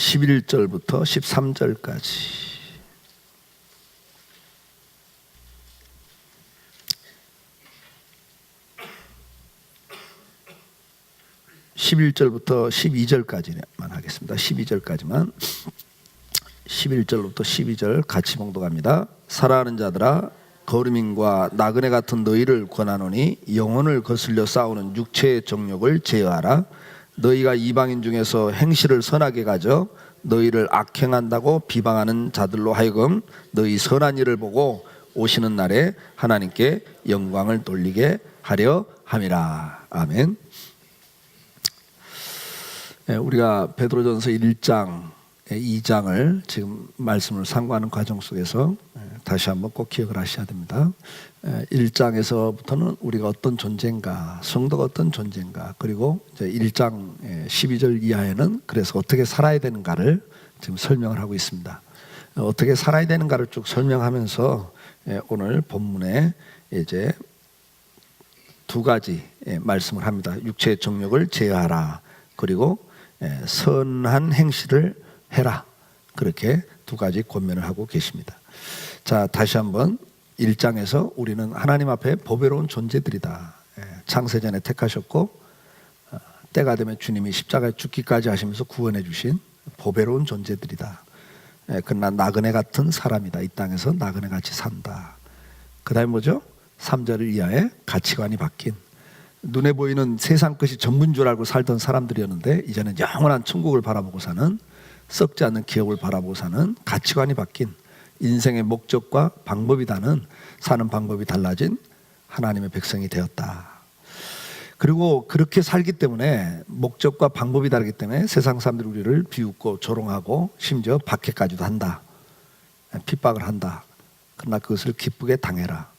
11절부터 13절까지. 11절부터 12절까지만 하겠습니다. 12절까지만. 11절부터 12절 같이 봉독합니다. 사랑하는 자들아, 거류민과 나그네 같은 너희를 권하노니 영혼을 거슬려 싸우는 육체의 정욕을 제어하라. 너희가 이방인 중에서 행실을 선하게 가져 너희를 악행한다고 비방하는 자들로 하여금 너희 선한 일을 보고 오시는 날에 하나님께 영광을 돌리게 하려 함이라. 아멘. 우리가 베드로전서 1장 2장을 지금 말씀을 상고하는 과정 속에서 다시 한번 꼭 기억을 하셔야 됩니다. 1장에서부터는 우리가 어떤 존재인가, 성도가 어떤 존재인가, 그리고 이제 1장 12절 이하에는 그래서 어떻게 살아야 되는가를 지금 설명을 하고 있습니다. 어떻게 살아야 되는가를 쭉 설명하면서 오늘 본문에 이제 두 가지 말씀을 합니다. 육체의 정욕을 제어하라, 그리고 선한 행실을 해라. 그렇게 두 가지 권면을 하고 계십니다. 자, 다시 한번 1장에서 우리는 하나님 앞에 보배로운 존재들이다. 창세전에 택하셨고 때가 되면 주님이 십자가에 죽기까지 하시면서 구원해 주신 보배로운 존재들이다. 그러나 나그네 같은 사람이다. 이 땅에서 나그네같이 산다. 그 다음에 뭐죠? 3절 이하에 가치관이 바뀐, 눈에 보이는 세상 것이 전부인 줄 알고 살던 사람들이었는데 이제는 영원한 천국을 바라보고 사는, 썩지 않는 기업을 바라보고 사는, 가치관이 바뀐, 인생의 목적과 방법이 다른, 사는 방법이 달라진 하나님의 백성이 되었다. 그리고 그렇게 살기 때문에, 목적과 방법이 다르기 때문에 세상 사람들이 우리를 비웃고 조롱하고 심지어 박해까지도 한다. 핍박을 한다. 그러나 그것을 기쁘게 당해라.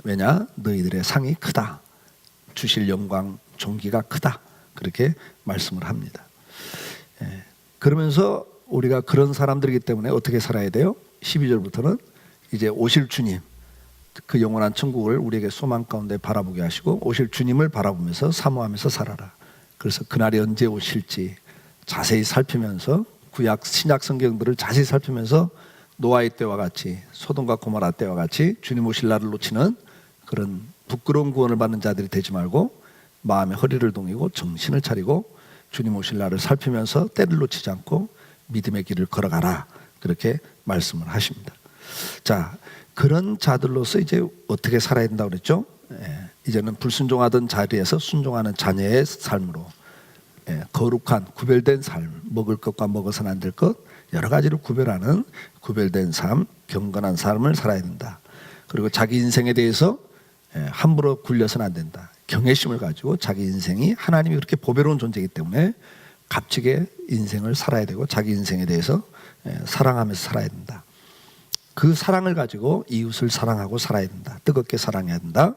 왜냐? 너희들의 상이 크다. 주실 영광, 존귀가 크다. 그렇게 말씀을 합니다. 그러면서 우리가 그런 사람들이기 때문에 어떻게 살아야 돼요? 12절부터는 이제 오실 주님, 그 영원한 천국을 우리에게 소망 가운데 바라보게 하시고 오실 주님을 바라보면서 사모하면서 살아라. 그래서 그날이 언제 오실지 자세히 살피면서, 구약 신약 성경들을 자세히 살피면서 노아의 때와 같이, 소돔과 고모라 때와 같이 주님 오실 날을 놓치는 그런 부끄러운 구원을 받는 자들이 되지 말고 마음의 허리를 동이고 정신을 차리고 주님 오실 날을 살피면서 때를 놓치지 않고 믿음의 길을 걸어가라. 그렇게 말씀을 하십니다. 자, 그런 자들로서 이제 어떻게 살아야 된다고 그랬죠? 이제는 불순종하던 자리에서 순종하는 자녀의 삶으로, 거룩한 구별된 삶, 먹을 것과 먹어서는 안 될 것, 여러 가지를 구별하는 구별된 삶, 경건한 삶을 살아야 된다. 그리고 자기 인생에 대해서 함부로 굴려서는 안 된다. 경외심을 가지고 자기 인생이 하나님이 그렇게 보배로운 존재이기 때문에 값지게 인생을 살아야 되고 자기 인생에 대해서 사랑하면서 살아야 된다. 그 사랑을 가지고 이웃을 사랑하고 살아야 된다. 뜨겁게 사랑해야 된다.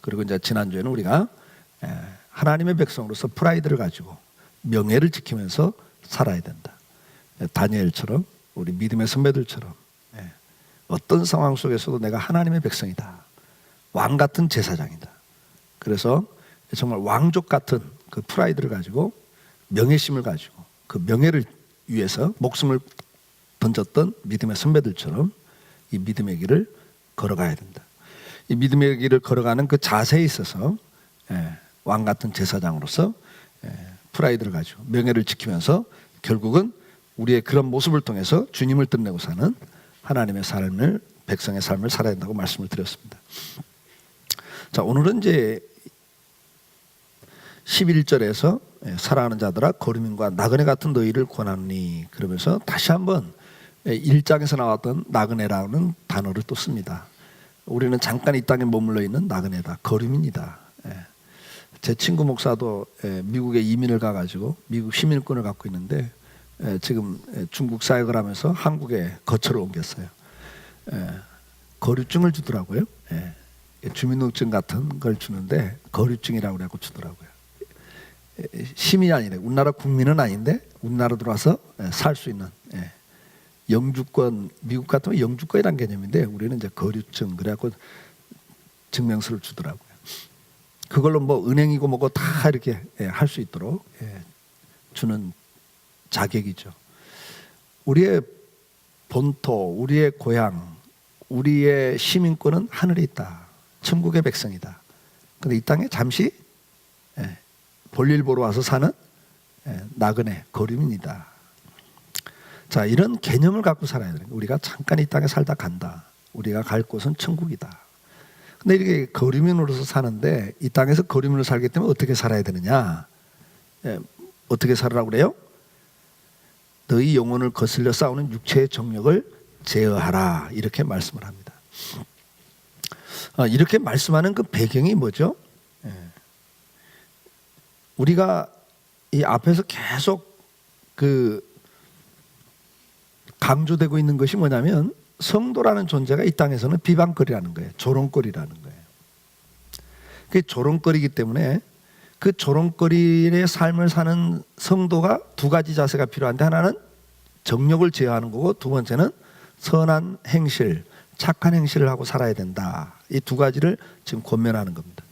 그리고 이제 지난주에는 우리가 하나님의 백성으로서 프라이드를 가지고 명예를 지키면서 살아야 된다. 다니엘처럼, 우리 믿음의 선배들처럼 어떤 상황 속에서도 내가 하나님의 백성이다. 왕 같은 제사장이다. 그래서 정말 왕족 같은 그 프라이드를 가지고, 명예심을 가지고 그 명예를 위해서 목숨을 던졌던 믿음의 선배들처럼 이 믿음의 길을 걸어가야 된다. 이 믿음의 길을 걸어가는 그 자세에 있어서 왕 같은 제사장으로서 프라이드를 가지고 명예를 지키면서 결국은 우리의 그런 모습을 통해서 주님을 뜻내고 사는 하나님의 삶을, 백성의 삶을 살아야 된다고 말씀을 드렸습니다. 자, 오늘은 이제 11절에서 사랑하는 자들아, 거류민과 나그네 같은 너희를 권하니, 그러면서 다시 한번 1장에서 나왔던 나그네라는 단어를 또 씁니다. 우리는 잠깐 이 땅에 머물러 있는 나그네다, 거류민이다. 제 친구 목사도 미국에 이민을 가가지고 미국 시민권을 갖고 있는데 지금 중국 사역을 하면서 한국에 거처를 옮겼어요. 거류증을 주더라고요. 주민등록증 같은 걸 주는데 거류증이라고 그래갖고 주더라고요. 시민이 아니래. 우리나라 국민은 아닌데 우리나라 들어와서 살 수 있는 영주권, 미국 같으면 영주권이란 개념인데 우리는 이제 거류증, 그래갖고 증명서를 주더라고요. 그걸로 뭐 은행이고 뭐고 다 이렇게 할 수 있도록 주는 자격이죠. 우리의 본토, 우리의 고향, 우리의 시민권은 하늘에 있다. 천국의 백성이다. 근데 이 땅에 잠시 볼일 보러 와서 사는 나그네, 거류민이다. 자, 이런 개념을 갖고 살아야 돼요. 우리가 잠깐 이 땅에 살다 간다. 우리가 갈 곳은 천국이다. 근데 이렇게 거류민으로서 사는데 이 땅에서 거류민으로 살기 때문에 어떻게 살아야 되느냐? 어떻게 살으라고 그래요? 너희 영혼을 거슬려 싸우는 육체의 정욕을 제어하라. 이렇게 말씀을 합니다. 이렇게 말씀하는 그 배경이 뭐죠? 우리가 이 앞에서 계속 그 강조되고 있는 것이 뭐냐면 성도라는 존재가 이 땅에서는 비방거리라는 거예요. 조롱거리라는 거예요. 그게 조롱거리이기 때문에 그 조롱거리의 삶을 사는 성도가 두 가지 자세가 필요한데, 하나는 정욕을 제어하는 거고, 두 번째는 선한 행실, 착한 행실을 하고 살아야 된다. 이 두 가지를 지금 권면하는 겁니다.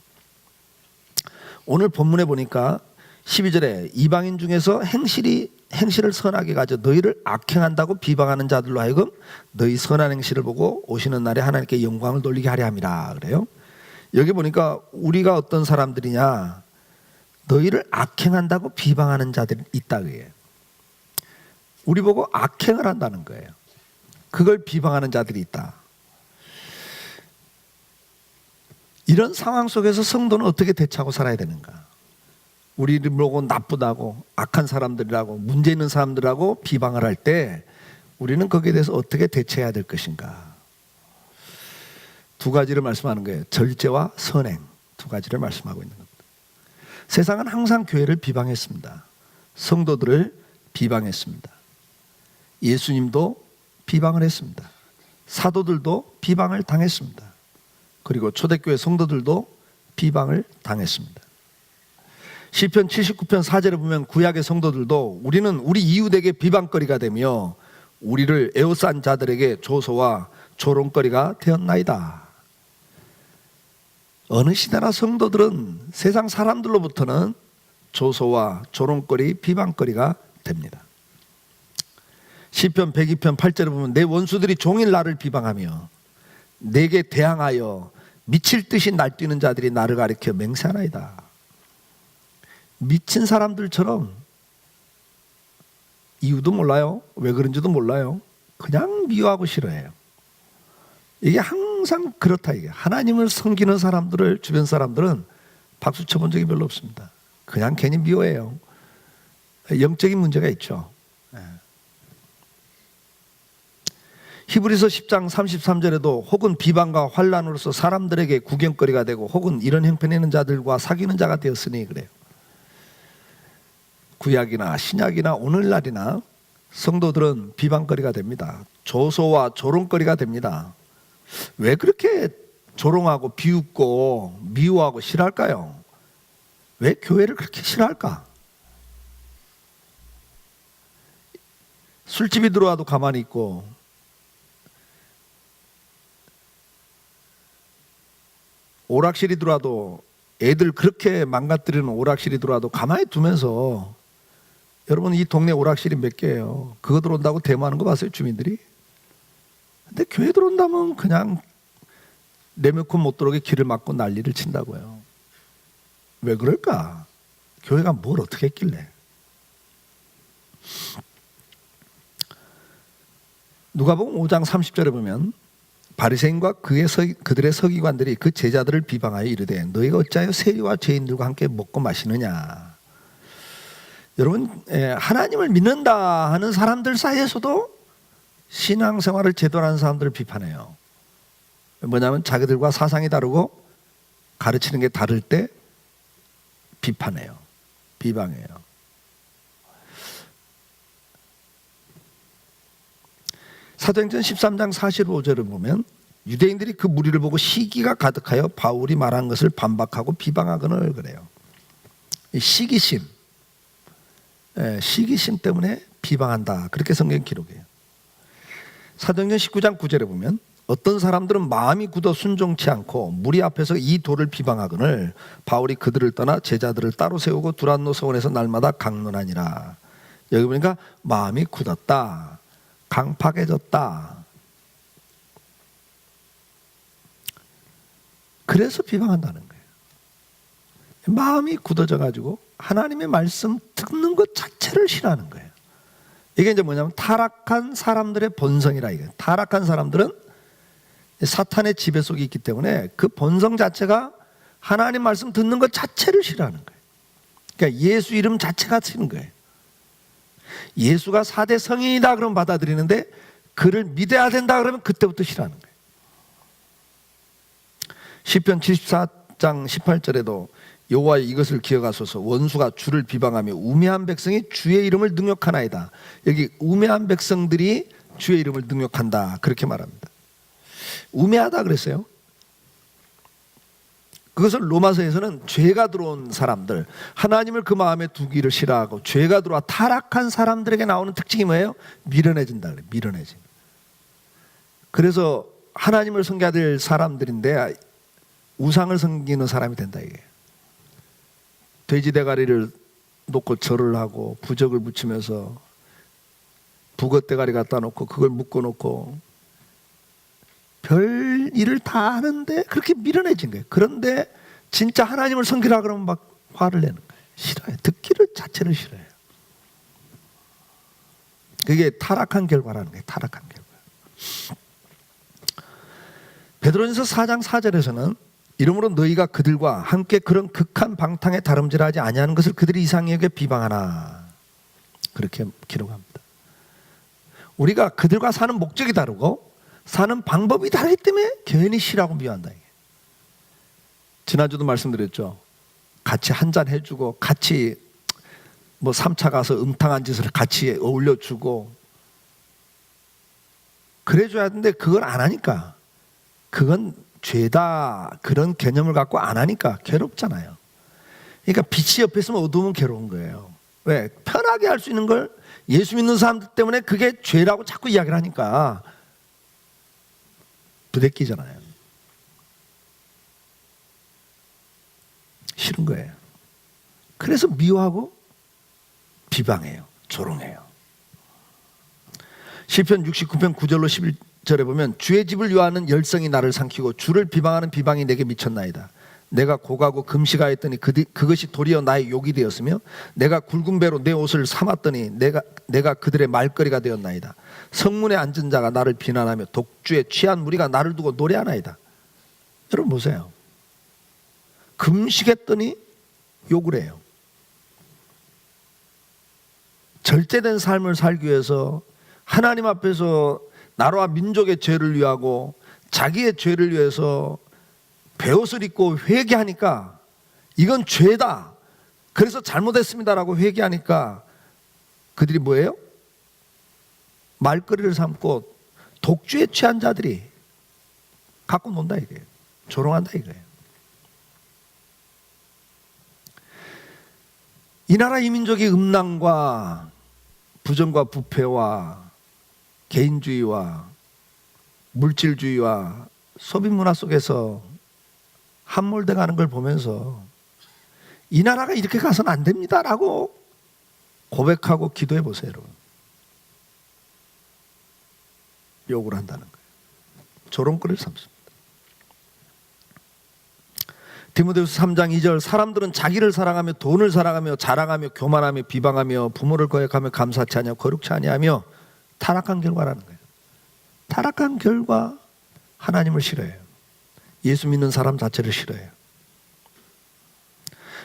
오늘 본문에 보니까 12절에 이방인 중에서 행실을 선하게 가져 너희를 악행한다고 비방하는 자들로 하여금 너희 선한 행실을 보고 오시는 날에 하나님께 영광을 돌리게 하려 함이라 그래요. 여기 보니까 우리가 어떤 사람들이냐, 너희를 악행한다고 비방하는 자들이 있다 그래요. 우리 보고 악행을 한다는 거예요. 그걸 비방하는 자들이 있다. 이런 상황 속에서 성도는 어떻게 대처하고 살아야 되는가? 우리를 보고 나쁘다고, 악한 사람들이라고, 문제 있는 사람들하고 비방을 할 때 우리는 거기에 대해서 어떻게 대처해야 될 것인가? 두 가지를 말씀하는 거예요. 절제와 선행, 두 가지를 말씀하고 있는 겁니다. 세상은 항상 교회를 비방했습니다. 성도들을 비방했습니다. 예수님도 비방을 했습니다. 사도들도 비방을 당했습니다. 그리고 초대교회 성도들도 비방을 당했습니다. 시편 79편 4절에 보면 구약의 성도들도 우리는 우리 이웃에게 비방거리가 되며 우리를 에워싼 자들에게 조소와 조롱거리가 되었나이다. 어느 시대나 성도들은 세상 사람들로부터는 조소와 조롱거리, 비방거리가 됩니다. 시편 102편 8절에 보면 내 원수들이 종일 나를 비방하며 내게 대항하여 미칠 듯이 날뛰는 자들이 나를 가리켜 맹세하나이다. 미친 사람들처럼 이유도 몰라요. 왜 그런지도 몰라요. 그냥 미워하고 싫어해요. 이게 항상 그렇다. 이게 하나님을 섬기는 사람들을 주변 사람들은 박수 쳐본 적이 별로 없습니다. 그냥 괜히 미워해요. 영적인 문제가 있죠. 히브리서 10장 33절에도 혹은 비방과 환난으로서 사람들에게 구경거리가 되고 혹은 이런 형편에 자들과 사귀는 자가 되었으니 그래요. 구약이나 신약이나 오늘날이나 성도들은 비방거리가 됩니다. 조소와 조롱거리가 됩니다. 왜 그렇게 조롱하고 비웃고 미워하고 싫어할까요? 왜 교회를 그렇게 싫어할까? 술집이 들어와도 가만히 있고 오락실이 들어와도 애들 그렇게 망가뜨리는 오락실이 들어와도 가만히 두면서, 여러분 이 동네 오락실이 몇 개예요? 그거 들어온다고 데모하는 거 봤어요, 주민들이? 근데 교회 들어온다면 그냥 레메콘 못 들어오게 길을 막고 난리를 친다고요. 왜 그럴까? 교회가 뭘 어떻게 했길래? 누가복음 5장 30절에 보면 바리새인과 그들의 서기관들이 그 제자들을 비방하여 이르되 너희가 어찌하여 세리와 죄인들과 함께 먹고 마시느냐. 여러분, 하나님을 믿는다 하는 사람들 사이에서도 신앙생활을 제대로 하는 사람들을 비판해요. 뭐냐면 자기들과 사상이 다르고 가르치는 게 다를 때 비판해요. 비방해요. 사도행전 13장 45절을 보면 유대인들이 그 무리를 보고 시기가 가득하여 바울이 말한 것을 반박하고 비방하거늘 그래요. 시기심, 시기심 때문에 비방한다. 그렇게 성경 기록해요. 사도행전 19장 9절에 보면 어떤 사람들은 마음이 굳어 순종치 않고 무리 앞에서 이 도를 비방하거늘 바울이 그들을 떠나 제자들을 따로 세우고 두란노 서원에서 날마다 강론하니라. 여기 보니까 마음이 굳었다. 강팍해졌다. 그래서 비방한다는 거예요. 마음이 굳어져 가지고 하나님의 말씀 듣는 것 자체를 싫어하는 거예요. 이게 이제 뭐냐면 타락한 사람들의 본성이라 이거예요. 타락한 사람들은 사탄의 지배 속에 있기 때문에 그 본성 자체가 하나님 말씀 듣는 것 자체를 싫어하는 거예요. 그러니까 예수 이름 자체가 싫은 거예요. 예수가 4대 성인이다 그러면 받아들이는데 그를 믿어야 된다 그러면 그때부터 싫어하는 거예요. 시편 74장 18절에도 여호와 이것을 기억하소서 원수가 주를 비방하며 우매한 백성이 주의 이름을 능욕하나이다. 여기 우매한 백성들이 주의 이름을 능욕한다 그렇게 말합니다. 우매하다 그랬어요. 그것을 로마서에서는 죄가 들어온 사람들, 하나님을 그 마음에 두기를 싫어하고 죄가 들어와 타락한 사람들에게 나오는 특징이 뭐예요? 미련해진다 그래요. 미련해진. 그래서 하나님을 섬겨야 될 사람들인데 우상을 섬기는 사람이 된다 이게. 돼지 대가리를 놓고 절을 하고 부적을 붙이면서 북어 대가리 갖다 놓고 그걸 묶어 놓고 별 일을 다 하는데 그렇게 미련해진 거예요. 그런데 진짜 하나님을 섬기라 그러면 막 화를 내는 거예요. 싫어요. 듣기를 자체를 싫어해요. 그게 타락한 결과라는 거예요. 타락한 결과. 베드로전서 4장 4절에서는 이러므로 너희가 그들과 함께 그런 극한 방탕에 다름질하지 아니하는 것을 그들이 이상히 여겨 비방하나 그렇게 기록합니다. 우리가 그들과 사는 목적이 다르고 사는 방법이 다르기 때문에 괜히 싫어하고 미워한다. 지난주도 말씀드렸죠. 같이 한잔 해주고 같이 뭐 3차 가서 음탕한 짓을 같이 어울려주고 그래줘야 하는데 그걸 안 하니까 그건 죄다 그런 개념을 갖고 안 하니까 괴롭잖아요. 그러니까 빛이 옆에 있으면 어두우면 괴로운 거예요. 왜? 편하게 할 수 있는 걸 예수 믿는 사람들 때문에 그게 죄라고 자꾸 이야기를 하니까 부대끼잖아요. 싫은 거예요. 그래서 미워하고 비방해요. 조롱해요. 시편 69편 9절로 11절에 보면 주의 집을 유하는 열성이 나를 삼키고 주를 비방하는 비방이 내게 미쳤나이다. 내가 고가고 금식하였더니 그것이 도리어 나의 욕이 되었으며 내가 굵은 배로 내 옷을 삼았더니 내가 그들의 말거리가 되었나이다. 성문에 앉은 자가 나를 비난하며 독주에 취한 무리가 나를 두고 노래하나이다. 여러분 보세요. 금식했더니 욕을 해요. 절제된 삶을 살기 위해서 하나님 앞에서 나라와 민족의 죄를 위하고 자기의 죄를 위해서 베옷을 입고 회개하니까 이건 죄다. 그래서 잘못했습니다라고 회개하니까 그들이 뭐예요? 말거리를 삼고 독주에 취한 자들이 갖고 논다 이거예요. 조롱한다 이거예요. 이 나라 이 민족이 음란과 부정과 부패와 개인주의와 물질주의와 소비문화 속에서 함몰돼 가는 걸 보면서 이 나라가 이렇게 가서는 안 됩니다라고 고백하고 기도해 보세요, 여러분. 욕을 한다는 거예요. 조롱거리를 삼습니다. 디모데후서 3장 2절 사람들은 자기를 사랑하며 돈을 사랑하며 자랑하며 교만하며 비방하며 부모를 거역하며 감사치 아니하며 거룩치 아니하며 타락한 결과라는 거예요. 타락한 결과 하나님을 싫어해요. 예수 믿는 사람 자체를 싫어해요.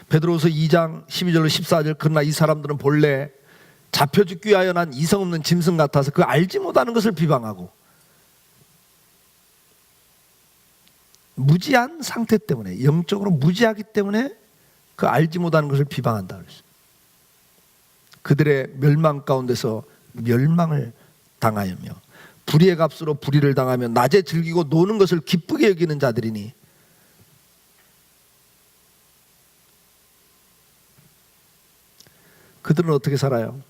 베드로후서 2장 12절로 14절 그러나 이 사람들은 본래 잡혀 죽기 위하여 난 이성 없는 짐승 같아서 그 알지 못하는 것을 비방하고 무지한 상태 때문에 영적으로 무지하기 때문에 그 알지 못하는 것을 비방한다 그랬어요. 그들의 멸망 가운데서 멸망을 당하여며 불의의 값으로 불의를 당하며 낮에 즐기고 노는 것을 기쁘게 여기는 자들이니 그들은 어떻게 살아요?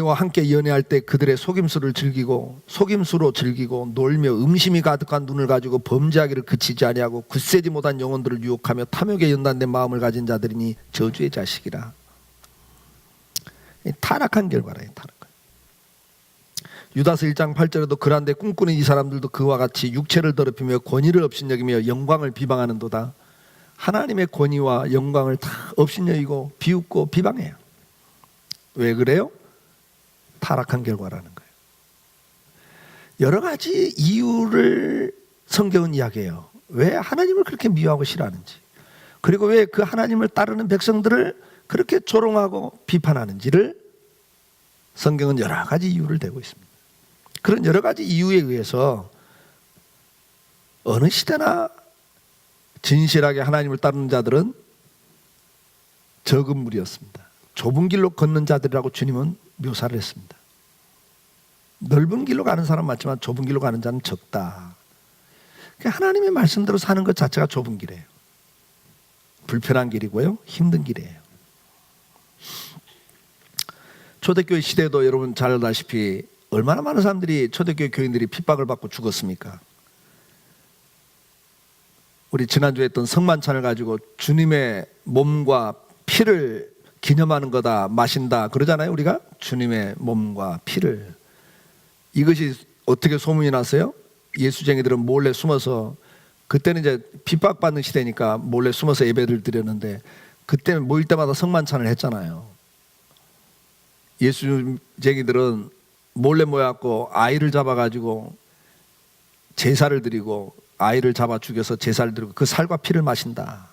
우리와 함께 연애할 때 그들의 속임수로 즐기고 놀며 음심이 가득한 눈을 가지고 범죄하기를 그치지 아니하고 굳세지 못한 영혼들을 유혹하며 탐욕에 연단된 마음을 가진 자들이니 저주의 자식이라. 타락한 결과라요. 타락한. 유다서 1장 8절에도 그런데 꿈꾸는 이 사람들도 그와 같이 육체를 더럽히며 권위를 업신여기며 영광을 비방하는도다. 하나님의 권위와 영광을 다 업신여기고 비웃고 비방해요. 왜 그래요? 타락한 결과라는 거예요. 여러 가지 이유를 성경은 이야기해요. 왜 하나님을 그렇게 미워하고 싫어하는지, 그리고 왜 그 하나님을 따르는 백성들을 그렇게 조롱하고 비판하는지를 성경은 여러 가지 이유를 대고 있습니다. 그런 여러 가지 이유에 의해서 어느 시대나 진실하게 하나님을 따르는 자들은 적은 무리였습니다. 좁은 길로 걷는 자들이라고 주님은 묘사를 했습니다. 넓은 길로 가는 사람 맞지만 좁은 길로 가는 자는 적다. 하나님의 말씀대로 사는 것 자체가 좁은 길이에요. 불편한 길이고요, 힘든 길이에요. 초대교회 시대도 여러분 잘 알다시피 얼마나 많은 사람들이, 초대교회 교인들이 핍박을 받고 죽었습니까? 우리 지난주에 했던 성만찬을 가지고 주님의 몸과 피를 기념하는 거다, 마신다 그러잖아요. 우리가 주님의 몸과 피를. 이것이 어떻게 소문이 났어요? 예수쟁이들은 몰래 숨어서, 그때는 이제 핍박받는 시대니까 몰래 숨어서 예배를 드렸는데, 그때는 모일 때마다 성만찬을 했잖아요. 예수쟁이들은 몰래 모여갖고 아이를 잡아가지고 제사를 드리고, 아이를 잡아 죽여서 제사를 드리고 그 살과 피를 마신다,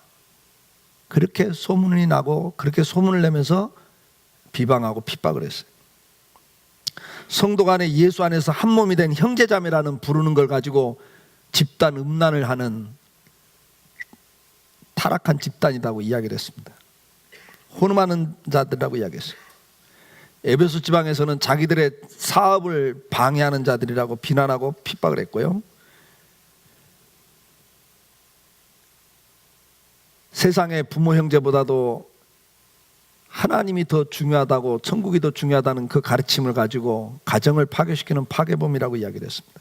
그렇게 소문이 나고 그렇게 소문을 내면서 비방하고 핍박을 했어요. 성도 간에 예수 안에서 한 몸이 된 형제자매라는 부르는 걸 가지고 집단 음란을 하는 타락한 집단이라고 이야기를 했습니다. 혼음하는 자들이라고 이야기했어요. 에베소 지방에서는 자기들의 사업을 방해하는 자들이라고 비난하고 핍박을 했고요. 세상의 부모 형제보다도 하나님이 더 중요하다고, 천국이 더 중요하다는 그 가르침을 가지고 가정을 파괴시키는 파괴범이라고 이야기를 했습니다.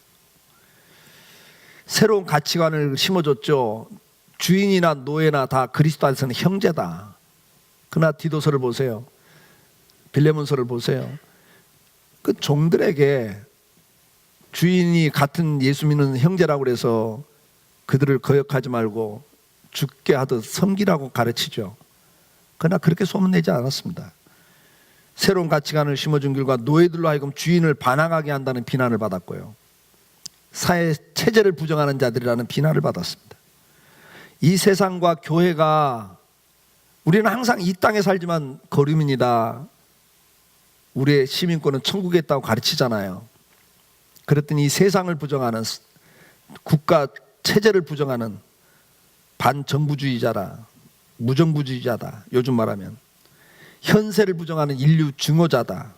새로운 가치관을 심어줬죠. 주인이나 노예나 다 그리스도 안에서는 형제다. 그러나 디도서를 보세요, 빌레몬서를 보세요. 그 종들에게 주인이 같은 예수 믿는 형제라고 해서 그들을 거역하지 말고 죽게 하듯 섬기라고 가르치죠. 그러나 그렇게 소문내지 않았습니다. 새로운 가치관을 심어준 결과 노예들로 하여금 주인을 반항하게 한다는 비난을 받았고요, 사회 체제를 부정하는 자들이라는 비난을 받았습니다. 이 세상과 교회가, 우리는 항상 이 땅에 살지만 거류민이다, 우리의 시민권은 천국에 있다고 가르치잖아요. 그랬더니 이 세상을 부정하는, 국가 체제를 부정하는 반정부주의자라, 무정부주의자다, 요즘 말하면 현세를 부정하는 인류 증오자다,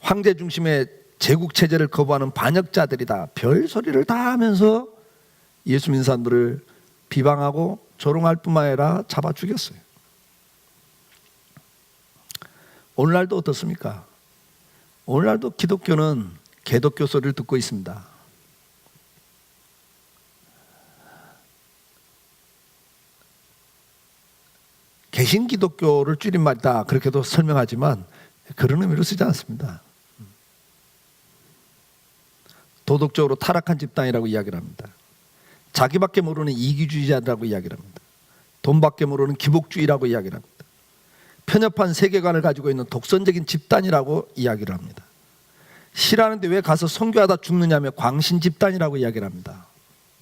황제 중심의 제국 체제를 거부하는 반역자들이다, 별 소리를 다 하면서 예수 믿는 사람들을 비방하고 조롱할 뿐만 아니라 잡아 죽였어요. 오늘날도 어떻습니까? 오늘날도 기독교는 개독교 소리를 듣고 있습니다. 개신 기독교를 줄임말이다 그렇게도 설명하지만 그런 의미로 쓰지 않습니다. 도덕적으로 타락한 집단이라고 이야기를 합니다. 자기밖에 모르는 이기주의자라고 이야기를 합니다. 돈밖에 모르는 기복주의라고 이야기를 합니다. 편협한 세계관을 가지고 있는 독선적인 집단이라고 이야기를 합니다. 싫어하는데 왜 가서 선교하다 죽느냐며 광신 집단이라고 이야기를 합니다.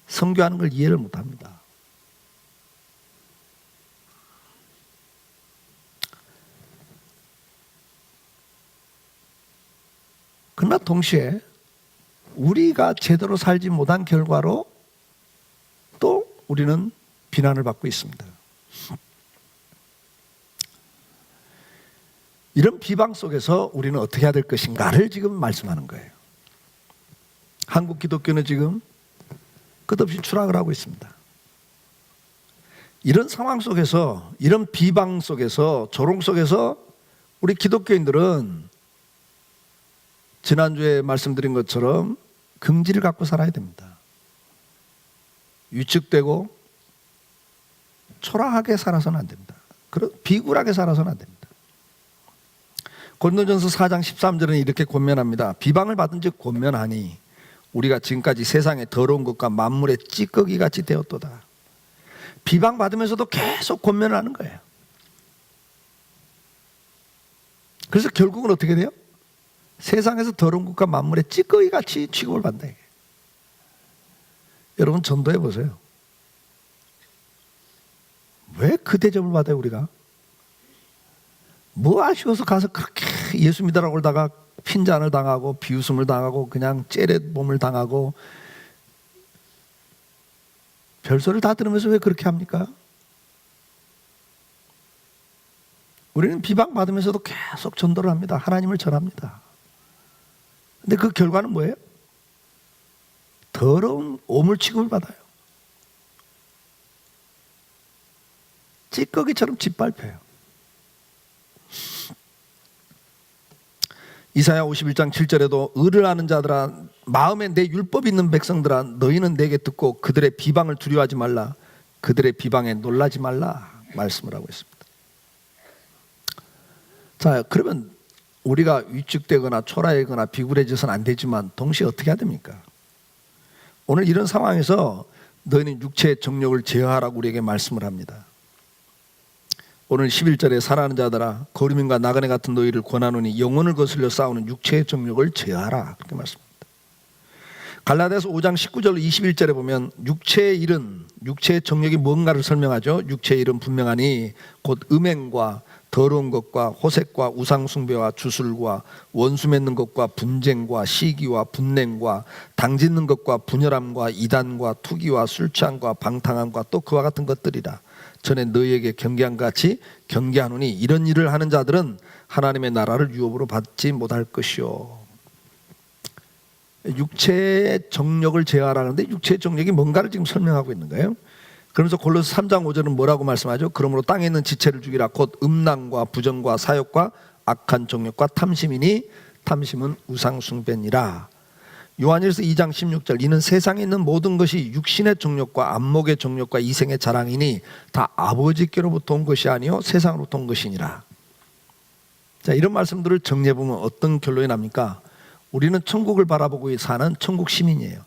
선교하는 걸 이해를 못합니다. 그러나 동시에 우리가 제대로 살지 못한 결과로 또 우리는 비난을 받고 있습니다. 이런 비방 속에서 우리는 어떻게 해야 될 것인가를 지금 말씀하는 거예요. 한국 기독교는 지금 끝없이 추락을 하고 있습니다. 이런 상황 속에서, 이런 비방 속에서, 조롱 속에서 우리 기독교인들은 지난주에 말씀드린 것처럼 긍지를 갖고 살아야 됩니다. 위축되고 초라하게 살아서는 안 됩니다. 비굴하게 살아서는 안 됩니다. 고린도전서 4장 13절은 이렇게 권면합니다. 비방을 받은 즉 권면하니 우리가 지금까지 세상의 더러운 것과 만물의 찌꺼기 같이 되었도다. 비방받으면서도 계속 권면을 하는 거예요. 그래서 결국은 어떻게 돼요? 세상에서 더러운 것과 만물의 찌꺼기 같이 취급을 받는다. 여러분 전도해 보세요. 왜 그 대접을 받아요 우리가? 뭐 아쉬워서 가서 그렇게 예수 믿으라고 그러다가 핀잔을 당하고 비웃음을 당하고 그냥 째려봄을 당하고 별소리를 다 들으면서 왜 그렇게 합니까? 우리는 비방받으면서도 계속 전도를 합니다. 하나님을 전합니다. 근데 그 결과는 뭐예요? 더러운 오물 취급을 받아요. 찌꺼기처럼 짓밟혀요. 이사야 51장 7절에도 의를 아는 자들아 마음에 내 율법이 있는 백성들아 너희는 내게 듣고 그들의 비방을 두려워하지 말라 그들의 비방에 놀라지 말라 말씀을 하고 있습니다. 자, 그러면 우리가 위축되거나 초라해거나 비굴해져서는 안 되지만 동시에 어떻게 해야 됩니까? 오늘 이런 상황에서 너희는 육체의 정욕을 제어하라고 우리에게 말씀을 합니다. 오늘 11절에 살아가는 자들아 거류민과 나그네 같은 너희를 권하노니 영혼을 거슬려 싸우는 육체의 정욕을 제어하라 그렇게 말씀합니다. 갈라디아서 5장 19절 21절에 보면 육체의 일은 육체의 정욕이 뭔가를 설명하죠. 육체의 일은 분명하니 곧 음행과 더러운 것과 호색과 우상숭배와 주술과 원수 맺는 것과 분쟁과 시기와 분냉과 당짓는 것과 분열함과 이단과 투기와 술 취함과 방탕함과 또 그와 같은 것들이라. 전에 너희에게 경계한 같이 경계하노니 이런 일을 하는 자들은 하나님의 나라를 유업으로 받지 못할 것이요. 육체의 정욕을 제어하라는데 육체의 정욕이 뭔가를 지금 설명하고 있는 거예요. 그러면서 골로새 3장 5절은 뭐라고 말씀하죠? 그러므로 땅에 있는 지체를 죽이라 곧 음란과 부정과 사욕과 악한 정욕과 탐심이니 탐심은 우상숭배니라. 요한일서 2장 16절 이는 세상에 있는 모든 것이 육신의 정욕과 안목의 정욕과 이생의 자랑이니 다 아버지께로부터 온 것이 아니요 세상으로부터 온 것이니라. 자, 이런 말씀들을 정리해보면 어떤 결론이 납니까? 우리는 천국을 바라보고 사는 천국 시민이에요.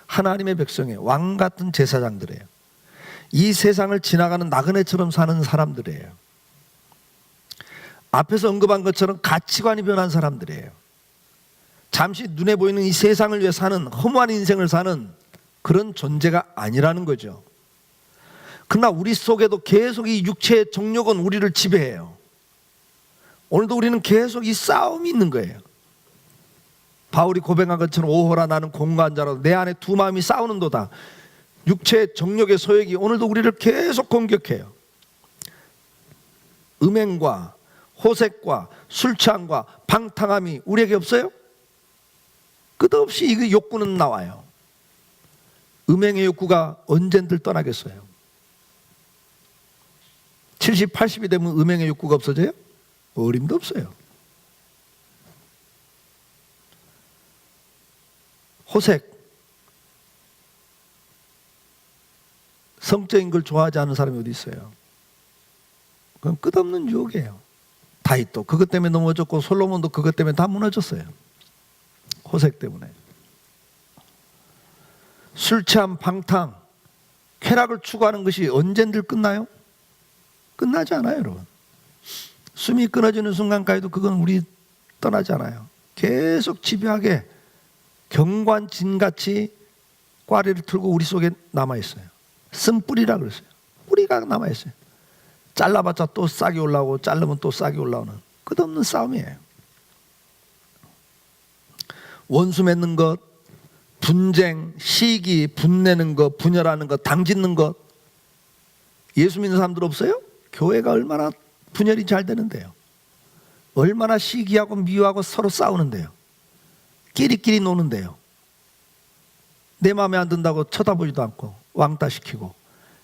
하나님의 백성이에요. 왕 같은 제사장들이에요. 이 세상을 지나가는 나그네처럼 사는 사람들이에요. 앞에서 언급한 것처럼 가치관이 변한 사람들이에요. 잠시 눈에 보이는 이 세상을 위해 사는 허무한 인생을 사는 그런 존재가 아니라는 거죠. 그러나 우리 속에도 계속 이 육체의 정욕은 우리를 지배해요. 오늘도 우리는 계속 이 싸움이 있는 거예요. 바울이 고백한 것처럼 오호라 나는 공고한 자라도 내 안에 두 마음이 싸우는도다. 육체의 정욕의 소욕이 오늘도 우리를 계속 공격해요. 음행과 호색과 술취함과 방탕함이 우리에게 없어요? 끝없이 이 욕구는 나와요. 음행의 욕구가 언젠들 떠나겠어요? 70, 80이 되면 음행의 욕구가 없어져요? 어림도 없어요. 호색, 성적인 걸 좋아하지 않는 사람이 어디 있어요? 그건 끝없는 유혹이에요. 다윗도 그것 때문에 넘어졌고 솔로몬도 그것 때문에 다 무너졌어요. 호색 때문에. 술 취함, 방탕, 쾌락을 추구하는 것이 언젠들 끝나요? 끝나지 않아요, 여러분. 숨이 끊어지는 순간까지도 그건 우리 떠나지 않아요. 계속 집요하게 경관진같이 꽈리를 틀고 우리 속에 남아있어요. 쓴뿌리라 그랬어요. 뿌리가 남아있어요. 잘라봤자 또 싹이 올라오고 자르면 또 싹이 올라오는 끝없는 싸움이에요. 원수 맺는 것, 분쟁, 시기, 분내는 것, 분열하는 것, 당짓는 것. 예수 믿는 사람들 없어요? 교회가 얼마나 분열이 잘 되는데요. 얼마나 시기하고 미워하고 서로 싸우는데요. 끼리끼리 노는데요. 내 마음에 안 든다고 쳐다보지도 않고 왕따시키고.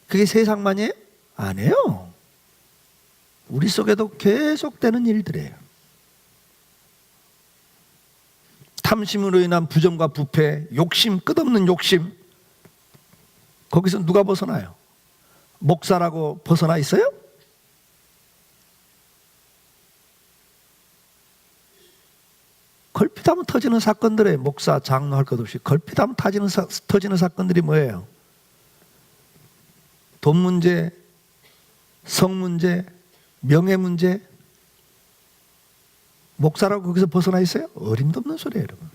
그게 세상만이에요? 아니에요. 우리 속에도 계속되는 일들이에요. 탐심으로 인한 부정과 부패, 욕심, 끝없는 욕심, 거기서 누가 벗어나요? 목사라고 벗어나 있어요? 걸핏하면 터지는 사건들에 목사, 장로 할 것 없이 걸핏하면 터지는 사건들이 뭐예요? 돈 문제, 성 문제, 명예 문제. 목사라고 거기서 벗어나 있어요? 어림도 없는 소리예요, 여러분.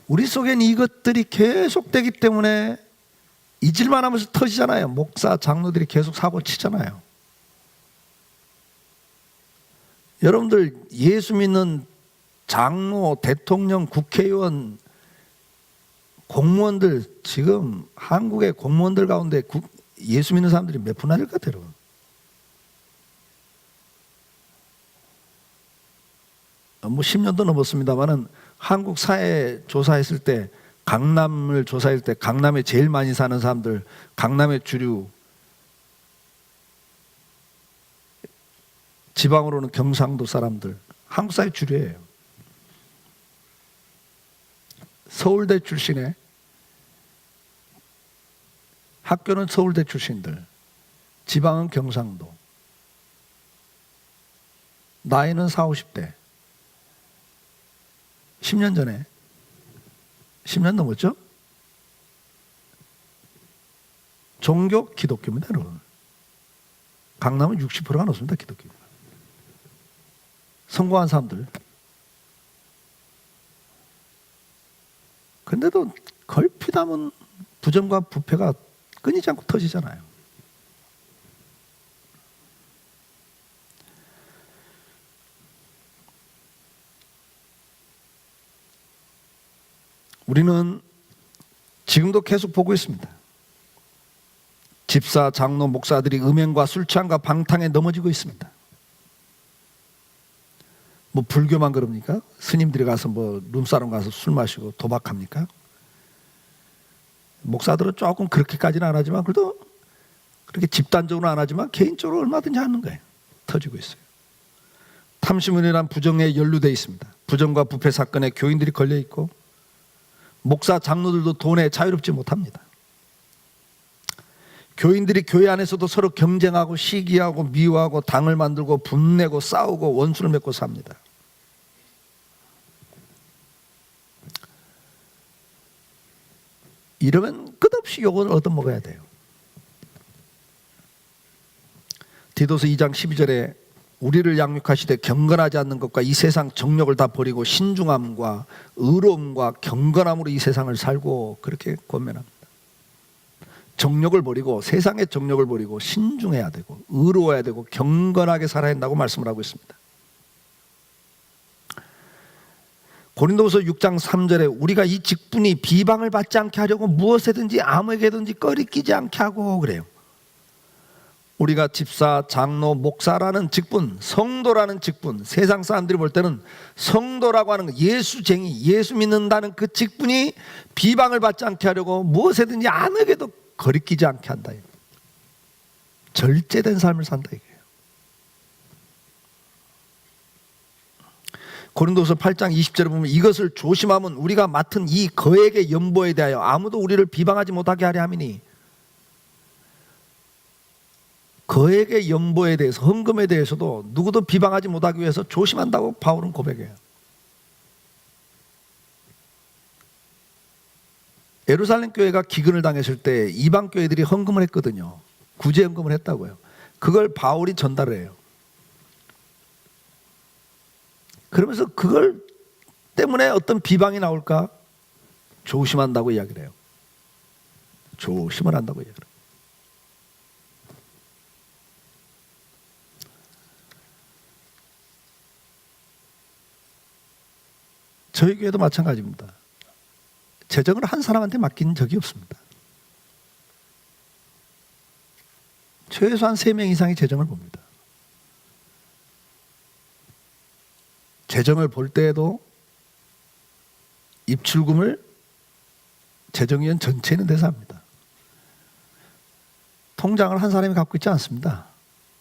우리 속엔 이것들이 계속되기 때문에 잊을만 하면서 터지잖아요. 목사, 장로들이 계속 사고 치잖아요. 여러분들 예수 믿는 장로, 대통령, 국회의원, 공무원들, 지금 한국의 공무원들 가운데 예수 믿는 사람들이 몇 분 할 것 같아요, 여러분? 뭐 10년도 넘었습니다만은 한국 사회 조사했을 때, 강남을 조사할 때 강남에 제일 많이 사는 사람들, 강남의 주류, 지방으로는 경상도 사람들, 한국 사회 주류예요. 서울대 출신에, 학교는 서울대 출신들, 지방은 경상도, 나이는 40, 50대. 10년 전에, 10년 넘었죠? 종교 기독교입니다, 여러분. 강남은 60%가 넘습니다, 기독교. 성공한 사람들. 근데도 걸핏하면 부정과 부패가 끊이지 않고 터지잖아요. 우리는 지금도 계속 보고 있습니다. 집사, 장로, 목사들이 음행과 술 취함과 방탕에 넘어지고 있습니다. 뭐 불교만 그럽니까? 스님들이 가서 뭐 룸사롱 가서 술 마시고 도박합니까? 목사들은 조금 그렇게까지는 안 하지만 그래도 그렇게 집단적으로 안 하지만 개인적으로 얼마든지 하는 거예요. 터지고 있어요. 탐심으로 인한 부정에 연루되어 있습니다. 부정과 부패 사건에 교인들이 걸려 있고 목사, 장로들도 돈에 자유롭지 못합니다. 교인들이 교회 안에서도 서로 경쟁하고 시기하고 미워하고 당을 만들고 분내고 싸우고 원수를 맺고 삽니다. 이러면 끝없이 욕을 얻어먹어야 돼요. 디도서 2장 12절에 우리를 양육하시되 경건하지 않는 것과 이 세상 정욕을 다 버리고 신중함과 의로움과 경건함으로 이 세상을 살고, 그렇게 권면합니다. 정욕을 버리고, 세상의 정욕을 버리고 신중해야 되고 의로워야 되고 경건하게 살아야 한다고 말씀을 하고 있습니다. 고린도후서 6장 3절에 우리가 이 직분이 비방을 받지 않게 하려고 무엇에든지 아무에게든지 꺼리끼지 않게 하고 그래요. 우리가 집사, 장로, 목사라는 직분, 성도라는 직분, 세상 사람들이 볼 때는 성도라고 하는 예수쟁이, 예수 믿는다는 그 직분이 비방을 받지 않게 하려고 무엇에든지 아무에게도 거리끼지 않게 한다. 절제된 삶을 산다 이거예요. 고린도서 8장 20절에 보면 이것을 조심하면 우리가 맡은 이 거액의 연보에 대하여 아무도 우리를 비방하지 못하게 하려 함이니, 거액의 연보에 대해서, 헌금에 대해서도 누구도 비방하지 못하기 위해서 조심한다고 바울은 고백해요. 예루살렘 교회가 기근을 당했을 때 이방 교회들이 헌금을 했거든요. 구제 헌금을 했다고요. 그걸 바울이 전달을 해요. 그러면서 그걸 때문에 어떤 비방이 나올까 조심한다고 이야기를 해요. 조심을 한다고 이야기를 해요. 저희 교회도 마찬가지입니다. 재정을 한 사람한테 맡긴 적이 없습니다. 최소한 3명 이상의 재정을 봅니다. 재정을 볼 때에도 입출금을 재정위원 전체는 대사합니다. 통장을 한 사람이 갖고 있지 않습니다.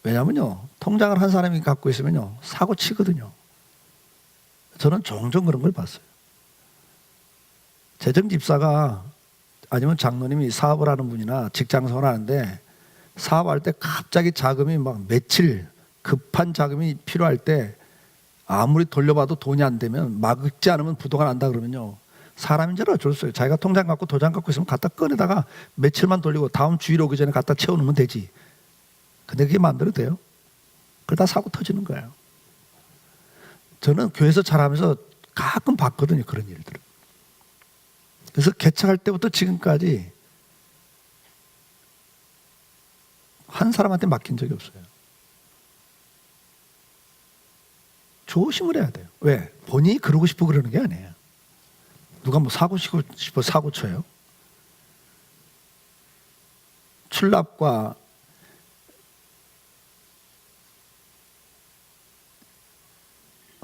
왜냐하면요, 통장을 한 사람이 갖고 있으면요 사고 치거든요. 저는 종종 그런 걸 봤어요. 재정집사가 아니면 장로님이 사업을 하는 분이나 직장생활 하는데 사업할 때 갑자기 자금이 막 며칠 급한 자금이 필요할 때 아무리 돌려봐도 돈이 안 되면 막지 않으면 부도가 난다 그러면요, 사람인 줄 어쩔 수 없어요. 자기가 통장 갖고 도장 갖고 있으면 갖다 꺼내다가 며칠만 돌리고 다음 주일 오기 전에 갖다 채워놓으면 되지. 근데 그게 마음대로 돼요? 그러다 사고 터지는 거예요. 저는 교회에서 자라면서 가끔 봤거든요, 그런 일들을. 그래서 개척할 때부터 지금까지 한 사람한테 맡긴 적이 없어요. 조심을 해야 돼요. 왜? 본인이 그러고 싶어 그러는 게 아니에요. 누가 뭐 사고 싶어 사고 쳐요. 출납과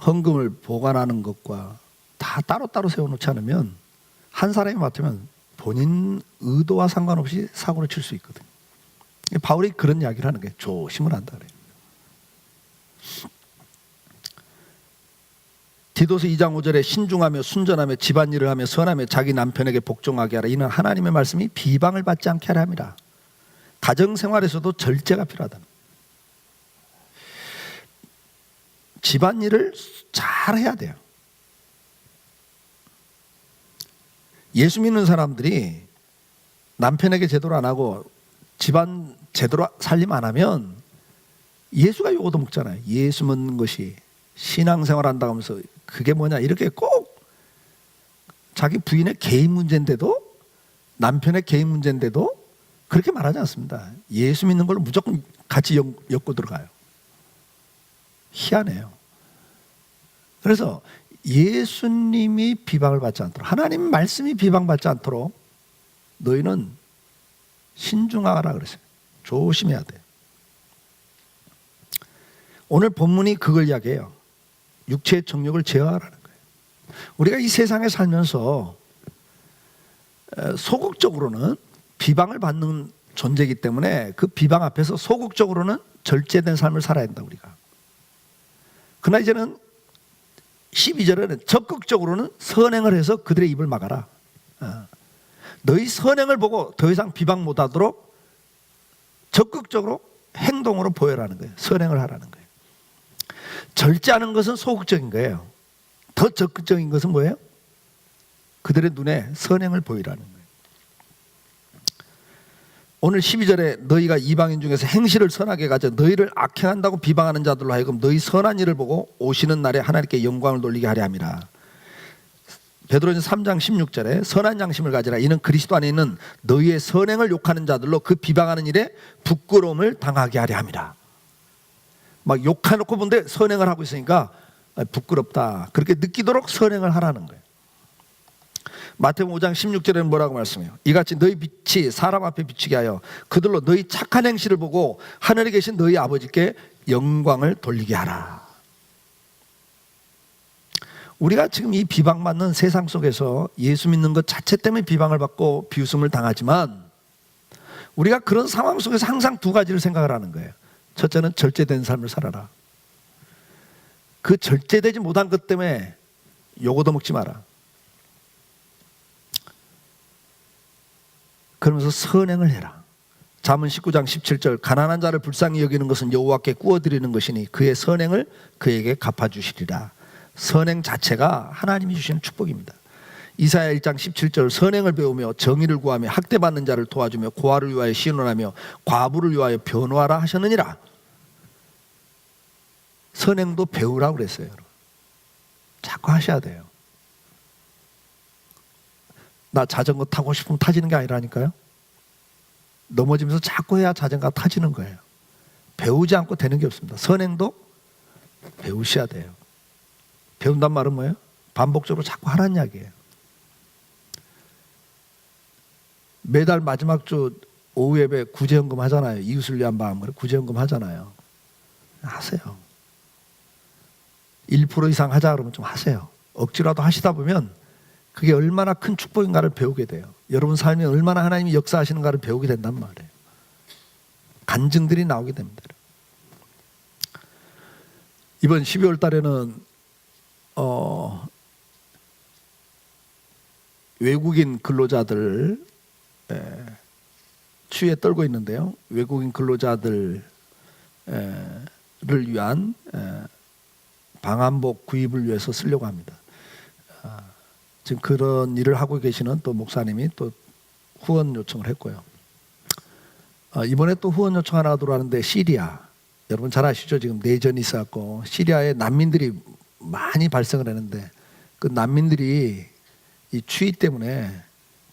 헌금을 보관하는 것과 다 따로따로 세워놓지 않으면 한 사람이 맡으면 본인 의도와 상관없이 사고를 칠 수 있거든요. 바울이 그런 이야기를 하는 게 조심을 한다 그래요. 디도서 2장 5절에 신중하며 순전하며 집안일을 하며 선하며 자기 남편에게 복종하게 하라. 이는 하나님의 말씀이 비방을 받지 않게 하려 함이라. 가정생활에서도 절제가 필요하다. 집안일을 잘 해야 돼요. 예수 믿는 사람들이 남편에게 제대로 안 하고 집안 제대로 살림 안 하면 예수가 요거도 먹잖아요. 예수 믿는 것이 신앙생활 한다고 하면서 그게 뭐냐 이렇게 꼭 자기 부인의 개인 문제인데도, 남편의 개인 문제인데도 그렇게 말하지 않습니다. 예수 믿는 걸로 무조건 같이 엮고 들어가요. 희한해요. 그래서 예수님이 비방을 받지 않도록, 하나님 말씀이 비방받지 않도록 너희는 신중하라 그랬어요. 조심해야 돼요. 오늘 본문이 그걸 이야기해요. 육체의 정욕을 제어하라는 거예요. 우리가 이 세상에 살면서 소극적으로는 비방을 받는 존재이기 때문에 그 비방 앞에서 소극적으로는 절제된 삶을 살아야 된다 우리가. 그러나 이제는 12절에는 적극적으로는 선행을 해서 그들의 입을 막아라. 너희 선행을 보고 더 이상 비방 못하도록 적극적으로 행동으로 보여라는 거예요. 선행을 하라는 거예요. 절제하는 것은 소극적인 거예요. 더 적극적인 것은 뭐예요? 그들의 눈에 선행을 보이라는 거예요. 오늘 12절에 너희가 이방인 중에서 행실을 선하게 가져 너희를 악행한다고 비방하는 자들로 하여금 너희 선한 일을 보고 오시는 날에 하나님께 영광을 돌리게 하려 함이라. 베드로전서 3장 16절에 선한 양심을 가지라. 이는 그리스도 안에 있는 너희의 선행을 욕하는 자들로 그 비방하는 일에 부끄러움을 당하게 하려 함이라. 막 욕해놓고 본데 선행을 하고 있으니까 부끄럽다 그렇게 느끼도록 선행을 하라는 거예요. 마태복음 5장 16절에는 뭐라고 말씀해요? 이같이 너희 빛이 사람 앞에 비치게 하여 그들로 너희 착한 행실을 보고 하늘에 계신 너희 아버지께 영광을 돌리게 하라. 우리가 지금 이 비방받는 세상 속에서 예수 믿는 것 자체 때문에 비방을 받고 비웃음을 당하지만 우리가 그런 상황 속에서 항상 두 가지를 생각을 하는 거예요. 첫째는 절제된 삶을 살아라. 그 절제되지 못한 것 때문에 요거도 먹지 마라. 그러면서 선행을 해라. 잠언 19장 17절 가난한 자를 불쌍히 여기는 것은 여호와께 구워드리는 것이니 그의 선행을 그에게 갚아주시리라. 선행 자체가 하나님이 주시는 축복입니다. 이사야 1장 17절 선행을 배우며 정의를 구하며 학대받는 자를 도와주며 고아를 위하여 신원하며 과부를 위하여 변호하라 하셨느니라. 선행도 배우라고 그랬어요. 여러분. 자꾸 하셔야 돼요. 나 자전거 타고 싶으면 타지는 게 아니라니까요. 넘어지면서 자꾸 해야 자전거가 타지는 거예요. 배우지 않고 되는 게 없습니다. 선행도 배우셔야 돼요. 배운단 말은 뭐예요? 반복적으로 자꾸 하라는 이야기예요. 매달 마지막 주 오후 예배 구제헌금 하잖아요. 이웃을 위한 마음으로 구제헌금 하잖아요. 하세요. 1% 이상 하자 그러면 좀 하세요. 억지라도 하시다 보면 그게 얼마나 큰 축복인가를 배우게 돼요. 여러분 삶에 얼마나 하나님이 역사하시는가를 배우게 된단 말이에요. 간증들이 나오게 됩니다. 이번 12월 달에는 외국인 근로자들 추위에 떨고 있는데요. 외국인 근로자들을 위한 방한복 구입을 위해서 쓰려고 합니다. 지금 그런 일을 하고 계시는 또 목사님이 또 후원 요청을 했고요. 이번에 또 후원 요청 하나 들어왔는데 시리아, 여러분 잘 아시죠? 지금 내전이 있어갖고 시리아에 난민들이 많이 발생을 했는데 그 난민들이 이 추위 때문에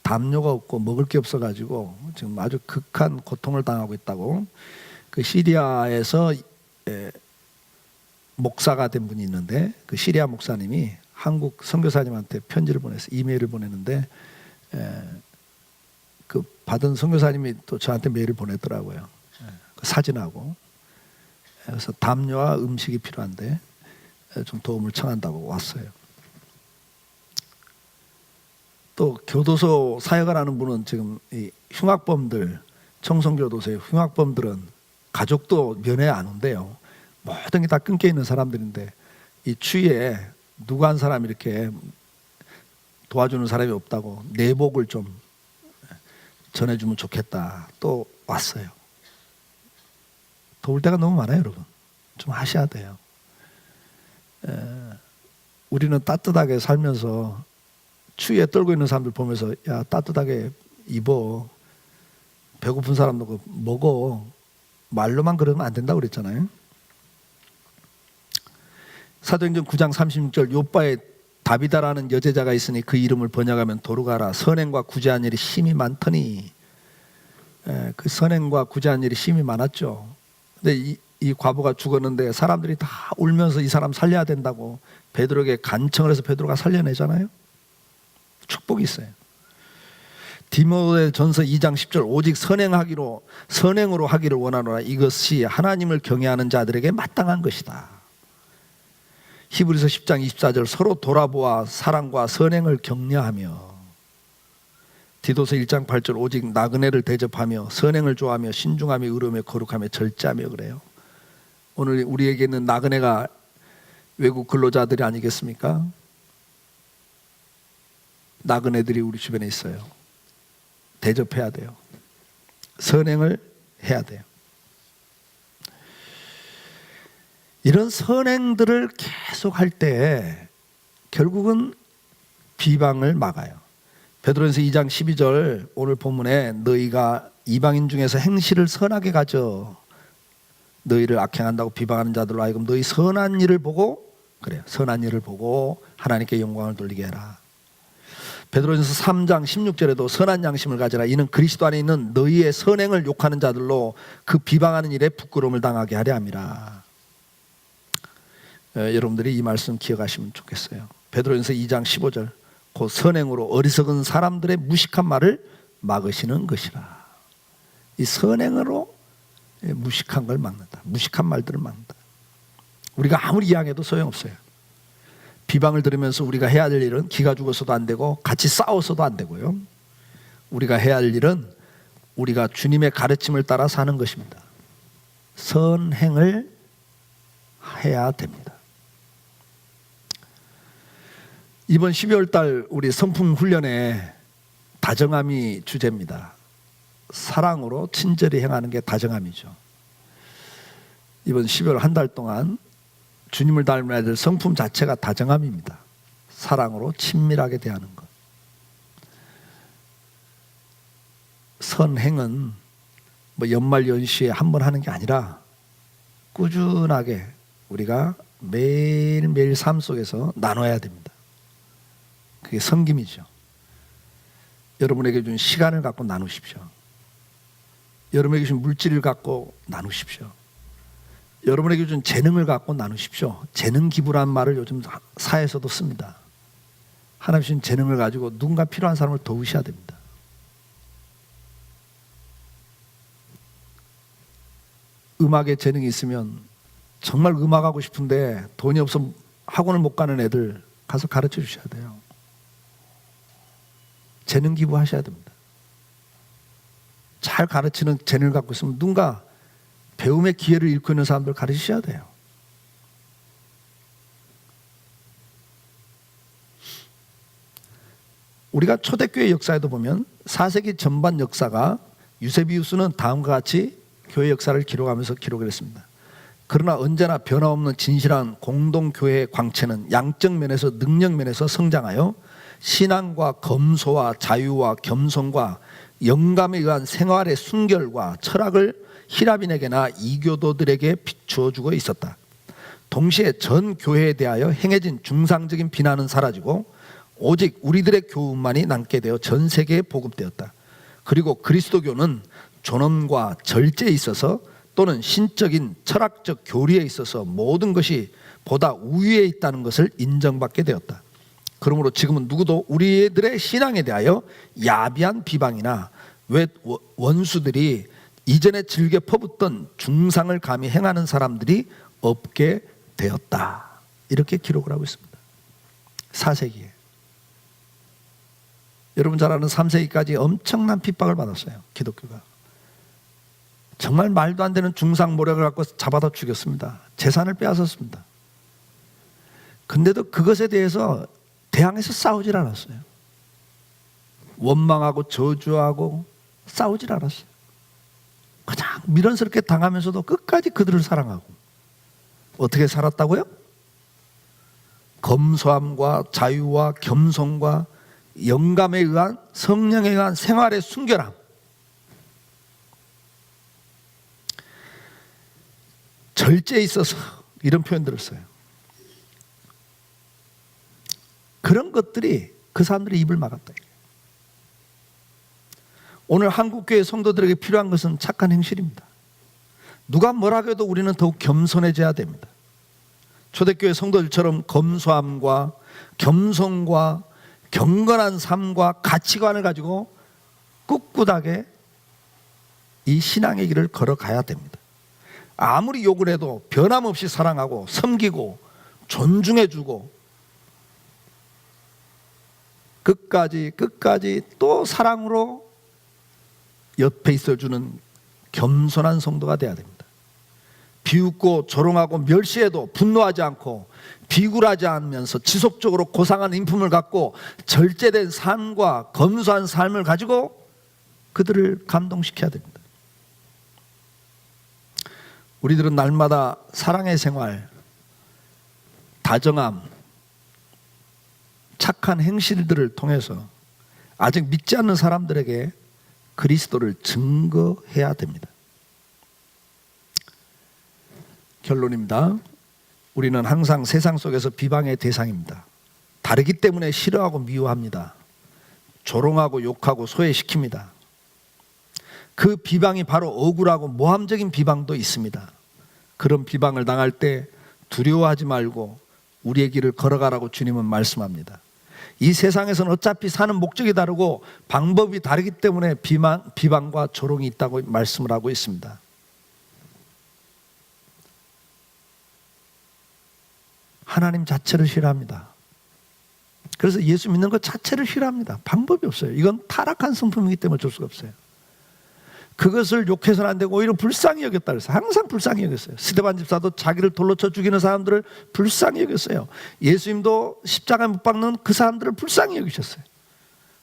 담요가 없고 먹을 게 없어가지고 지금 아주 극한 고통을 당하고 있다고 그 시리아에서 목사가 된 분이 있는데 그 시리아 목사님이 한국 선교사님한테 편지를 보냈어요. 이메일을 보냈는데 그 받은 선교사님이 또 저한테 메일을 보냈더라고요. 그 사진하고. 그래서 담요와 음식이 필요한데 좀 도움을 청한다고 왔어요. 또 교도소 사역을 하는 분은 지금 이 흉악범들, 청송교도소의 흉악범들은 가족도 면회 안 온대요. 모든 게 다 끊겨 있는 사람들인데 이 추위에 누구 한 사람이 이렇게 도와주는 사람이 없다고 내복을 좀 전해주면 좋겠다. 또 왔어요. 더울 때가 너무 많아요, 여러분. 좀 하셔야 돼요. 우리는 따뜻하게 살면서 추위에 떨고 있는 사람들 보면서 야 따뜻하게 입어, 배고픈 사람도 먹어, 말로만 그러면 안 된다고 그랬잖아요. 사도행전 9장 36절 요바에 다비다라는 여제자가 있으니 그 이름을 번역하면 도루가라. 선행과 구제한 일이 심히 많더니. 그 선행과 구제한 일이 심히 많았죠. 근데 이 과부가 죽었는데 사람들이 다 울면서 이 사람 살려야 된다고 베드로에게 간청을 해서 베드로가 살려내잖아요. 축복이 있어요. 디모데전서 2장 10절 오직 선행으로 하기를 원하노라. 이것이 하나님을 경외하는 자들에게 마땅한 것이다. 히브리서 10장 24절 서로 돌아보아 사랑과 선행을 격려하며. 디도서 1장 8절 오직 나그네를 대접하며 선행을 좋아하며 신중하며 의로우며 거룩하며 절제하며 그래요. 오늘 우리에게 있는 나그네가 외국 근로자들이 아니겠습니까? 나그네들이 우리 주변에 있어요. 대접해야 돼요. 선행을 해야 돼요. 이런 선행들을 계속 할 때 결국은 비방을 막아요. 베드로전서 2장 12절 오늘 본문에 너희가 이방인 중에서 행실을 선하게 가져 너희를 악행한다고 비방하는 자들로 하여금 너희 선한 일을 보고 그래요. 선한 일을 보고 하나님께 영광을 돌리게 해라. 베드로전서 3장 16절에도 선한 양심을 가져라. 이는 그리스도 안에 있는 너희의 선행을 욕하는 자들로 그 비방하는 일에 부끄러움을 당하게 하려 함이라. 여러분들이 이 말씀 기억하시면 좋겠어요. 베드로전서 2장 15절 곧 선행으로 어리석은 사람들의 무식한 말을 막으시는 것이라. 이 선행으로 무식한 걸 막는다. 무식한 말들을 막는다. 우리가 아무리 이야기해도 소용없어요. 비방을 들으면서 우리가 해야 할 일은 기가 죽어서도 안 되고 같이 싸워서도 안 되고요. 우리가 해야 할 일은 우리가 주님의 가르침을 따라 사는 것입니다. 선행을 해야 됩니다. 이번 12월 달 우리 성품 훈련에 다정함이 주제입니다. 사랑으로 친절히 행하는 게 다정함이죠. 이번 12월 한 달 동안 주님을 닮은 아이들 성품 자체가 다정함입니다. 사랑으로 친밀하게 대하는 것. 선행은 뭐 연말 연시에 한 번 하는 게 아니라 꾸준하게 우리가 매일매일 삶 속에서 나눠야 됩니다. 그게 섬김이죠. 여러분에게 준 시간을 갖고 나누십시오. 여러분에게 준 물질을 갖고 나누십시오. 여러분에게 준 재능을 갖고 나누십시오. 재능 기부란 말을 요즘 사회에서도 씁니다. 하나님 주신 재능을 가지고 누군가 필요한 사람을 도우셔야 됩니다. 음악에 재능이 있으면 정말 음악하고 싶은데 돈이 없어 학원을 못 가는 애들 가서 가르쳐 주셔야 돼요. 재능 기부하셔야 됩니다. 잘 가르치는 재능을 갖고 있으면 누군가 배움의 기회를 잃고 있는 사람들 가르치셔야 돼요. 우리가 초대교회 역사에도 보면 4세기 전반 역사가 유세비우스는 다음과 같이 교회 역사를 기록하면서 기록을 했습니다. 그러나 언제나 변함없는 진실한 공동교회의 광채는 양적 면에서 능력 면에서 성장하여 신앙과 검소와 자유와 겸손과 영감에 의한 생활의 순결과 철학을 히라빈에게나 이교도들에게 비추어 주고 있었다. 동시에 전 교회에 대하여 행해진 중상적인 비난은 사라지고 오직 우리들의 교훈만이 남게 되어 전 세계에 보급되었다. 그리고 그리스도교는 존엄과 절제에 있어서 또는 신적인 철학적 교리에 있어서 모든 것이 보다 우위에 있다는 것을 인정받게 되었다. 그러므로 지금은 누구도 우리들의 신앙에 대하여 야비한 비방이나 왜 원수들이 이전에 즐겨 퍼붓던 중상을 감히 행하는 사람들이 없게 되었다. 이렇게 기록을 하고 있습니다. 4세기에. 여러분 잘 아는 3세기까지 엄청난 핍박을 받았어요. 기독교가. 정말 말도 안 되는 중상 모략을 갖고 잡아다 죽였습니다. 재산을 빼앗았습니다. 근데도 그것에 대해서 대항해서 싸우질 않았어요. 원망하고 저주하고 싸우질 않았어요. 그냥 미련스럽게 당하면서도 끝까지 그들을 사랑하고. 어떻게 살았다고요? 검소함과 자유와 겸손과 영감에 의한 성령에 의한 생활의 순결함. 절제에 있어서 이런 표현들을 써요. 그런 것들이 그 사람들의 입을 막았다. 오늘 한국교회 성도들에게 필요한 것은 착한 행실입니다. 누가 뭐라고 해도 우리는 더욱 겸손해져야 됩니다. 초대교회 성도들처럼 검소함과 겸손과 경건한 삶과 가치관을 가지고 꿋꿋하게 이 신앙의 길을 걸어가야 됩니다. 아무리 욕을 해도 변함없이 사랑하고 섬기고 존중해주고 끝까지 또 사랑으로 옆에 있어주는 겸손한 성도가 되어야 됩니다. 비웃고 조롱하고 멸시해도 분노하지 않고 비굴하지 않으면서 지속적으로 고상한 인품을 갖고 절제된 삶과 검소한 삶을 가지고 그들을 감동시켜야 됩니다. 우리들은 날마다 사랑의 생활, 다정함, 착한 행실들을 통해서 아직 믿지 않는 사람들에게 그리스도를 증거해야 됩니다. 결론입니다. 우리는 항상 세상 속에서 비방의 대상입니다. 다르기 때문에 싫어하고 미워합니다. 조롱하고 욕하고 소외시킵니다. 그 비방이 바로 억울하고 모함적인 비방도 있습니다. 그런 비방을 당할 때 두려워하지 말고 우리의 길을 걸어가라고 주님은 말씀합니다. 이 세상에서는 어차피 사는 목적이 다르고 방법이 다르기 때문에 비방과 조롱이 있다고 말씀을 하고 있습니다. 하나님 자체를 싫어합니다. 그래서 예수 믿는 것 자체를 싫어합니다. 방법이 없어요. 이건 타락한 성품이기 때문에 어쩔 수가 없어요. 그것을 욕해서는 안 되고 오히려 불쌍히 여겼다 그랬어요. 항상 불쌍히 여겼어요. 스데반 집사도 자기를 돌로 쳐 죽이는 사람들을 불쌍히 여겼어요. 예수님도 십자가에 못 박는 그 사람들을 불쌍히 여기셨어요.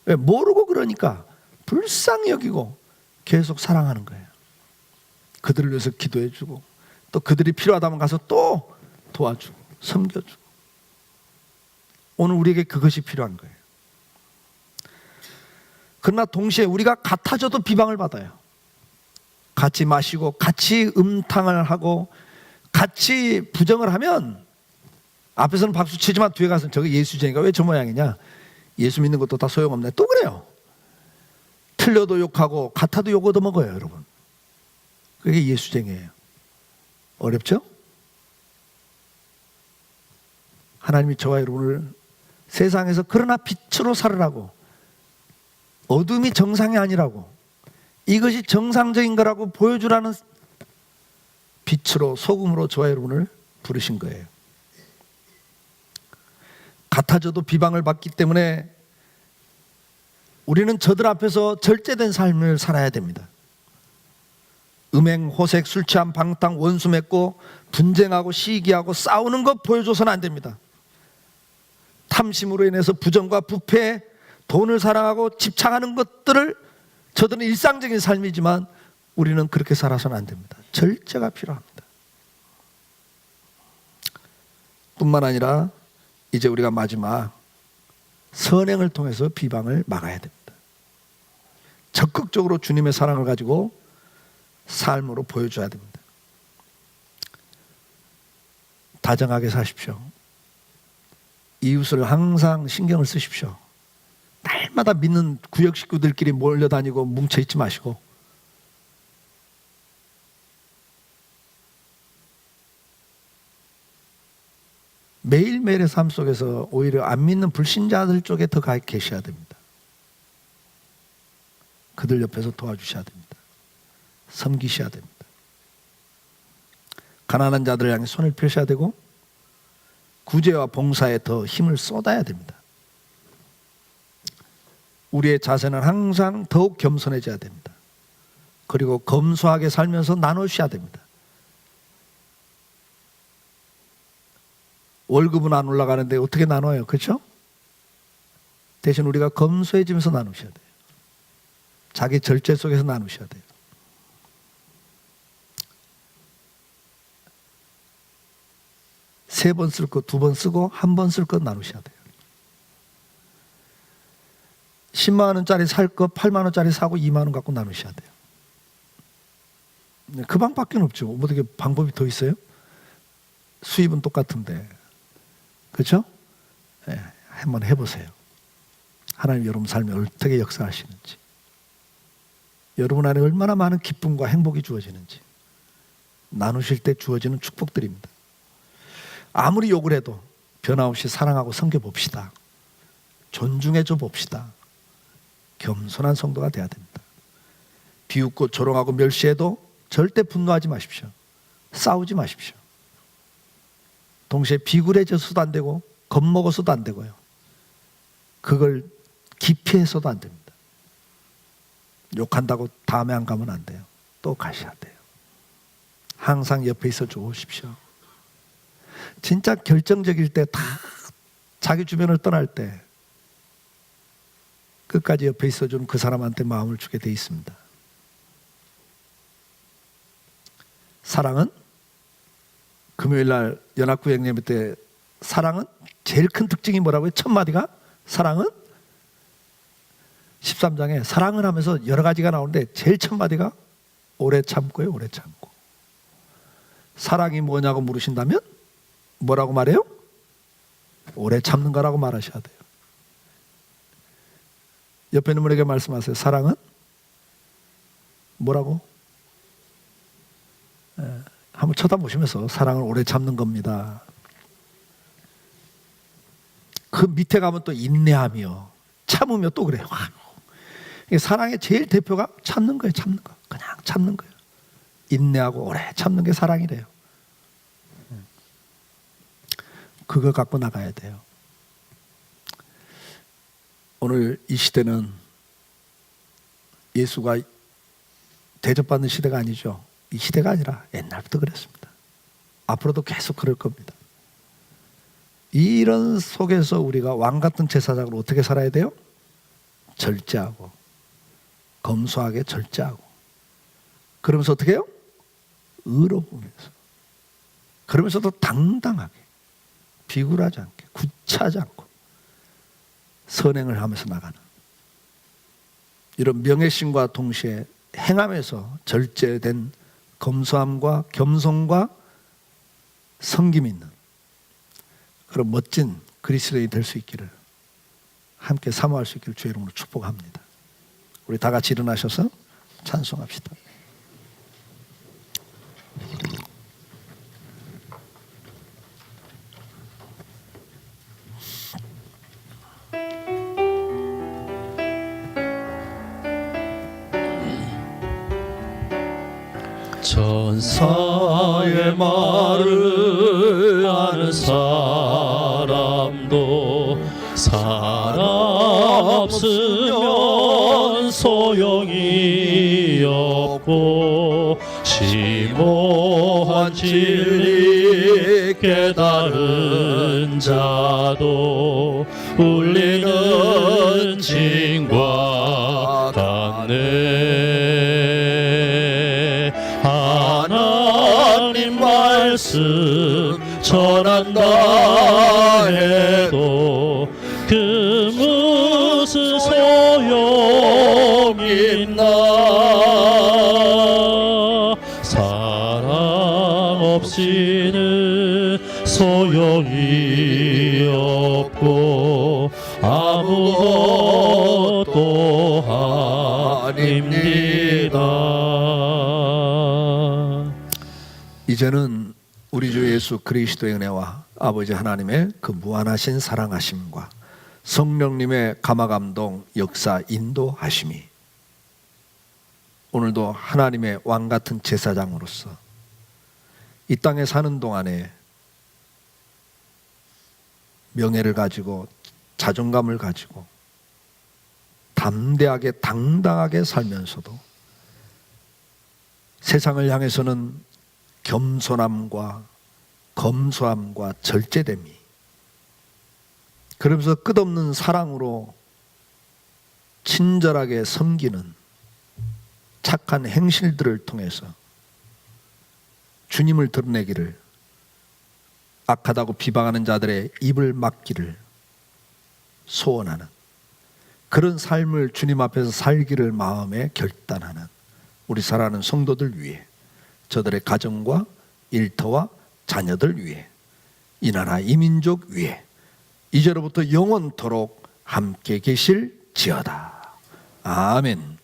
왜? 모르고 그러니까 불쌍히 여기고 계속 사랑하는 거예요. 그들을 위해서 기도해주고 또 그들이 필요하다면 가서 또 도와주고 섬겨주고. 오늘 우리에게 그것이 필요한 거예요. 그러나 동시에 우리가 같아져도 비방을 받아요. 같이 마시고 같이 음탕을 하고 같이 부정을 하면 앞에서는 박수 치지만 뒤에 가서는 저거 예수쟁이가 왜 저 모양이냐, 예수 믿는 것도 다 소용없네, 또 그래요. 틀려도 욕하고 같아도 욕 얻어먹어요. 여러분, 그게 예수쟁이에요. 어렵죠? 하나님이 저와 여러분을 세상에서 그러나 빛으로 살으라고, 어둠이 정상이 아니라고, 이것이 정상적인 거라고 보여주라는 빛으로, 소금으로 저와 여러분을 부르신 거예요. 같아져도 비방을 받기 때문에 우리는 저들 앞에서 절제된 삶을 살아야 됩니다. 음행, 호색, 술 취한, 방탕, 원수 맺고 분쟁하고 시기하고 싸우는 것 보여줘서는 안 됩니다. 탐심으로 인해서 부정과 부패, 돈을 사랑하고 집착하는 것들을 저들은 일상적인 삶이지만 우리는 그렇게 살아서는 안 됩니다. 절제가 필요합니다. 뿐만 아니라 이제 우리가 마지막 선행을 통해서 비방을 막아야 됩니다. 적극적으로 주님의 사랑을 가지고 삶으로 보여줘야 됩니다. 다정하게 사십시오. 이웃을 항상 신경을 쓰십시오. 날마다 믿는 구역 식구들끼리 몰려다니고 뭉쳐있지 마시고 매일매일의 삶 속에서 오히려 안 믿는 불신자들 쪽에 더 가 계셔야 됩니다. 그들 옆에서 도와주셔야 됩니다. 섬기셔야 됩니다. 가난한 자들을 향해 손을 펴셔야 되고 구제와 봉사에 더 힘을 쏟아야 됩니다. 우리의 자세는 항상 더욱 겸손해져야 됩니다. 그리고 검소하게 살면서 나누셔야 됩니다. 월급은 안 올라가는데 어떻게 나눠요? 그렇죠? 대신 우리가 검소해지면서 나누셔야 돼요. 자기 절제 속에서 나누셔야 돼요. 세 번 쓸 거 두 번 쓰고 한 번 쓸 거 나누셔야 돼요. 10만 원짜리 살 거 8만 원짜리 사고 2만 원 갖고 나누셔야 돼요. 그 방법밖에 없죠. 어떻게 방법이 더 있어요? 수입은 똑같은데. 그렇죠? 네, 한번 해보세요. 하나님 여러분 삶에 어떻게 역사하시는지, 여러분 안에 얼마나 많은 기쁨과 행복이 주어지는지 나누실 때 주어지는 축복들입니다. 아무리 욕을 해도 변함없이 사랑하고 섬겨봅시다. 존중해줘 봅시다. 겸손한 성도가 돼야 됩니다. 비웃고 조롱하고 멸시해도 절대 분노하지 마십시오. 싸우지 마십시오. 동시에 비굴해져서도 안 되고 겁먹어서도 안 되고요. 그걸 기피해서도 안 됩니다. 욕한다고 다음에 안 가면 안 돼요. 또 가셔야 돼요. 항상 옆에 있어 주십시오. 진짜 결정적일 때 다 자기 주변을 떠날 때 끝까지 옆에 있어주는 그 사람한테 마음을 주게 돼 있습니다. 사랑은 금요일날 연합구역 예배 때 사랑은 제일 큰 특징이 뭐라고요? 첫 마디가 사랑은 13장에 사랑을 하면서 여러 가지가 나오는데 제일 첫 마디가 오래 참고요. 오래 참고. 사랑이 뭐냐고 물으신다면 뭐라고 말해요? 오래 참는 거라고 말하셔야 돼요. 옆에 있는 분에게 말씀하세요. 사랑은 뭐라고? 한번 쳐다보시면서 사랑을 오래 참는 겁니다. 그 밑에 가면 또 인내하며 참으며 또 그래요. 사랑의 제일 대표가 참는 거예요. 참는 거. 그냥 참는 거예요. 인내하고 오래 참는 게 사랑이래요. 그거 갖고 나가야 돼요. 오늘 이 시대는 예수가 대접받는 시대가 아니죠. 이 시대가 아니라 옛날부터 그랬습니다. 앞으로도 계속 그럴 겁니다. 이런 속에서 우리가 왕같은 제사장으로 어떻게 살아야 돼요? 절제하고 검소하게 절제하고 그러면서 어떻게 해요? 의로우면서 그러면서도 당당하게 비굴하지 않게 구차하지 않고 선행을 하면서 나가는 이런 명예심과 동시에 행함에서 절제된 검소함과 겸손과 섬김이 있는 그런 멋진 그리스도인이 될 수 있기를 함께 사모할 수 있기를 주의 이름으로 축복합니다. 우리 다 같이 일어나셔서 찬송합시다. 천사의 말을 아는 사람도 사랑 없으면 소용이 없고 심오한 진리 깨달은 자도 울리는 진 안에 하나님 말씀 전한다 해도 그 무슨 소용이 있나. 사랑 없이는 소용이 없고 아무것도 아닙니다. 이제는 우리 주 예수 그리스도의 은혜와 아버지 하나님의 그 무한하신 사랑하심과 성령님의 감화감동 역사 인도하심이 오늘도 하나님의 왕같은 제사장으로서 이 땅에 사는 동안에 명예를 가지고 자존감을 가지고 담대하게 당당하게 살면서도 세상을 향해서는 겸손함과 검소함과 절제됨이, 그러면서 끝없는 사랑으로 친절하게 섬기는 착한 행실들을 통해서 주님을 드러내기를, 악하다고 비방하는 자들의 입을 막기를 소원하는 그런 삶을 주님 앞에서 살기를 마음에 결단하는 우리 사랑하는 성도들 위해, 저들의 가정과 일터와 자녀들 위해, 이 나라 이 민족 위해 이제로부터 영원토록 함께 계실지어다. 아멘.